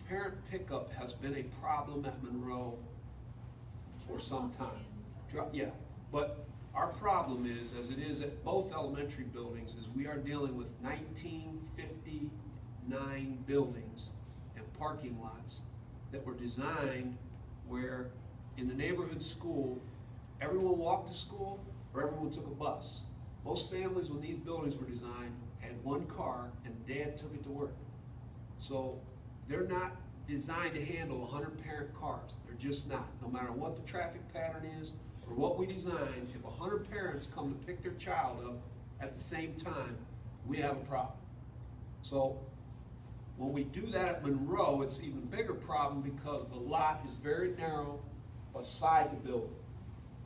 parent pickup has been a problem at Munroe for some time. Yeah, but our problem is, as it is at both elementary buildings, is we are dealing with 1959 buildings and parking lots that were designed where in the neighborhood school, everyone walked to school or everyone took a bus. Most families, when these buildings were designed, had one car and dad took it to work. So they're not designed to handle 100 parent cars. They're just not. No matter what the traffic pattern is or what we design, if 100 parents come to pick their child up at the same time, we have a problem. So when we do that at Munroe, it's an even bigger problem because the lot is very narrow beside the building.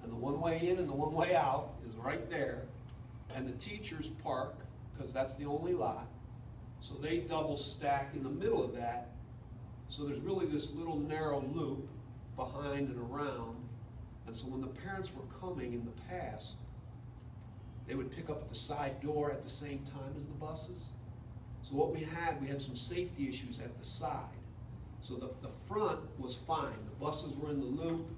And the one way in and the one way out is right there. And the teachers park, because that's the only lot. So they double stack in the middle of that. So there's really this little narrow loop behind and around. And so when the parents were coming in the past, they would pick up at the side door at the same time as the buses. So what we had some safety issues at the side. So the front was fine. The buses were in the loop,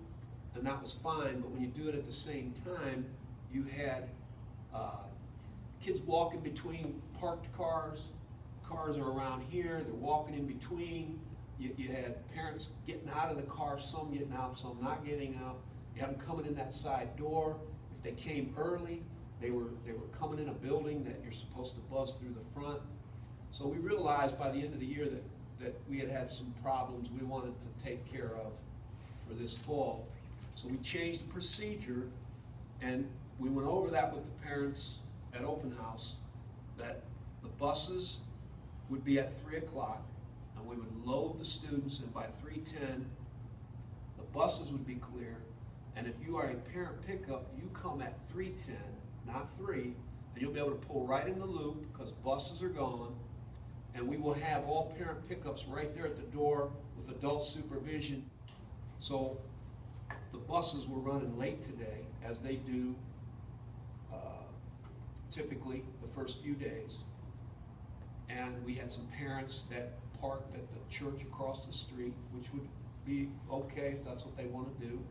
and that was fine. But when you do it at the same time, you had kids walking between parked cars. Cars are around here. They're walking in between. You had parents getting out of the car, some getting out, some not getting out. You had them coming in that side door. If they came early, they were coming in a building that you're supposed to buzz through the front. So we realized by the end of the year that we had some problems we wanted to take care of for this fall. So we changed the procedure, and we went over that with the parents at open house, that the buses would be at 3 o'clock, and we would load the students, and by 3:10, the buses would be clear. And if you are a parent pickup, you come at 3:10, not 3, and you'll be able to pull right in the loop because buses are gone. And we will have all parent pickups right there at the door with adult supervision. So the buses were running late today, as they do typically the first few days. And we had some parents that parked at the church across the street, which would be okay if that's what they want to do.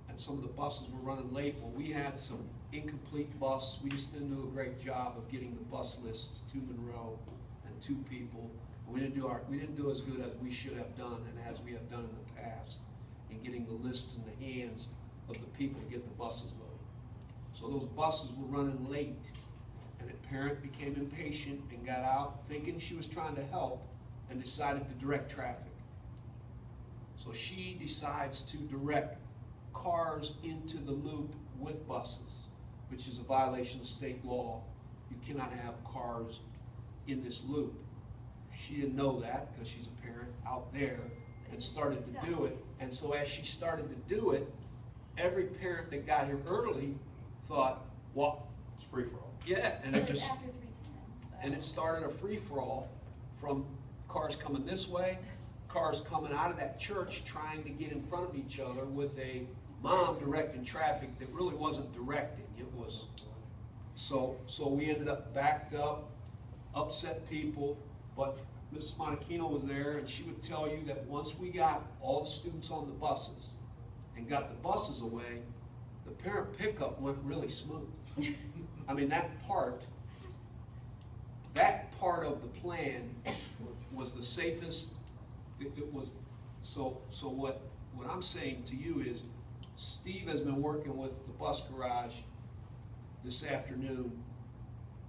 And some of the buses were running late. Well, we had some incomplete bus. We just didn't do a great job of getting the bus lists to Munroe and to people. We didn't do as good as we should have done and as we have done in the past in getting the lists in the hands of the people to get the buses loaded. So those buses were running late, and a parent became impatient and got out thinking she was trying to help and decided to direct traffic. So she decides to direct cars into the loop with buses, which is a violation of state law. You cannot have cars in this loop. She didn't know that because she's a parent out there and started to do it. And so as she started to do it, every parent that got here early thought, well, it's free for all. Yeah, and it just after 3:10, so. and it started a free for all from cars coming this way, cars coming out of that church trying to get in front of each other with a mom directing traffic that really wasn't directing. It was so we ended up backed up, upset people, but Mrs. Monachino was there, and she would tell you that once we got all the students on the buses and got the buses away, the parent pickup went really smooth. I mean, that part of the plan was the safest. It was so what I'm saying to you is Steve has been working with the bus garage this afternoon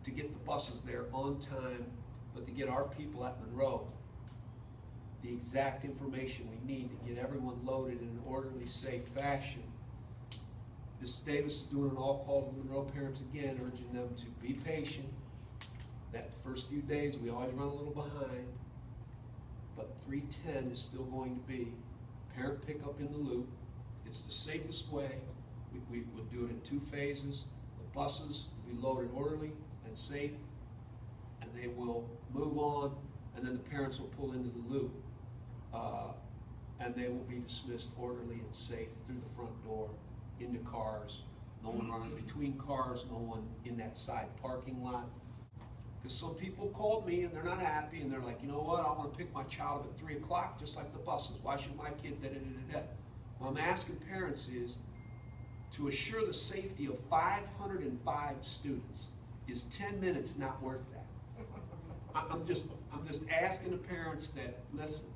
to get the buses there on time, but to get our people at Munroe the exact information we need to get everyone loaded in an orderly, safe fashion. Mrs. Davis is doing an all-call to Munroe parents again, urging them to be patient. That first few days we always run a little behind, but 3:10 is still going to be parent pickup in the loop. It's the safest way. We would do it in 2 phases. The buses will be loaded orderly and safe, and they will move on, and then the parents will pull into the loop, and they will be dismissed orderly and safe through the front door, into cars, no one running between cars, no one in that side parking lot. Because some people called me and they're not happy and they're like, you know what, I want to pick my child up at 3 o'clock just like the buses. Why should my kid da-da-da-da-da? What I'm asking parents is to assure the safety of 505 students. Is 10 minutes not worth that? I'm just asking the parents that, listen,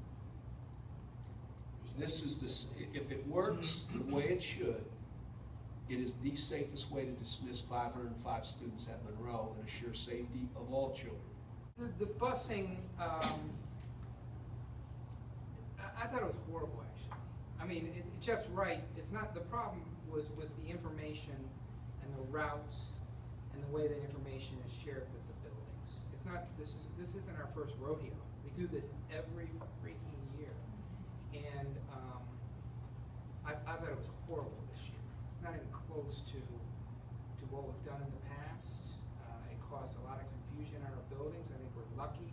this is this, if it works the way it should, it is the safest way to dismiss 505 students at Munroe and assure safety of all children. The busing, I thought it was horrible, actually. I mean, Jeff's right. It's not, the problem was with the information and the routes and the way that information is shared with the buildings. It's not, this isn't our first rodeo. We do this every freaking year. And I thought it was horrible this year. It's not even close to what we've done in the past. It caused a lot of confusion in our buildings. I think we're lucky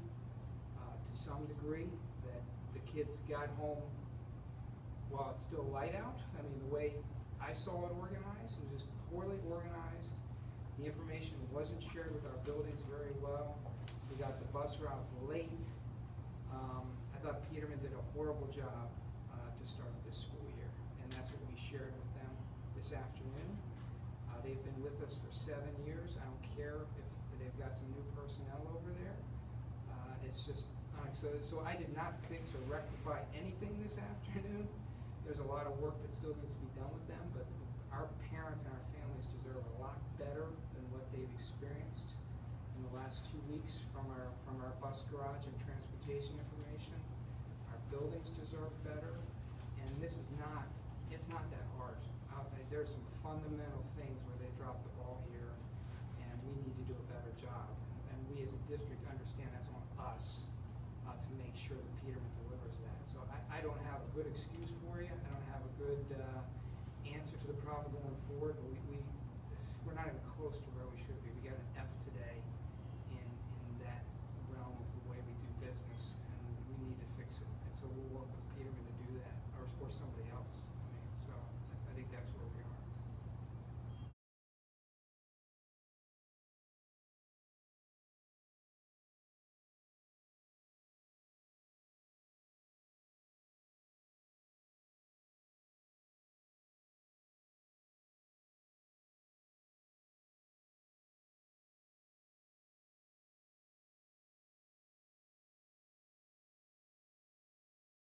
to some degree that the kids got home while it's still light out. I mean, the way I saw it organized, it was just poorly organized. The information wasn't shared with our buildings very well. We got the bus routes late. I thought Peterman did a horrible job to start this school year, and that's what we shared with them this afternoon. They've been with us for 7 years. I don't care if they've got some new personnel over there. It's just, so I did not fix or rectify anything this afternoon. There's a lot of work that still needs to be done with them, but our parents and our families deserve a lot better than what they've experienced in the last 2 weeks from our bus garage and transportation information. Our buildings deserve better, and this is not, it's not that hard. There's some fundamental things where they dropped the ball here, and we need to do a better job. And we as a district understand that's on us to make sure that Peterman delivers that. So I don't have a good excuse for you. I don't have a good answer to the problem going forward, but we're not even close to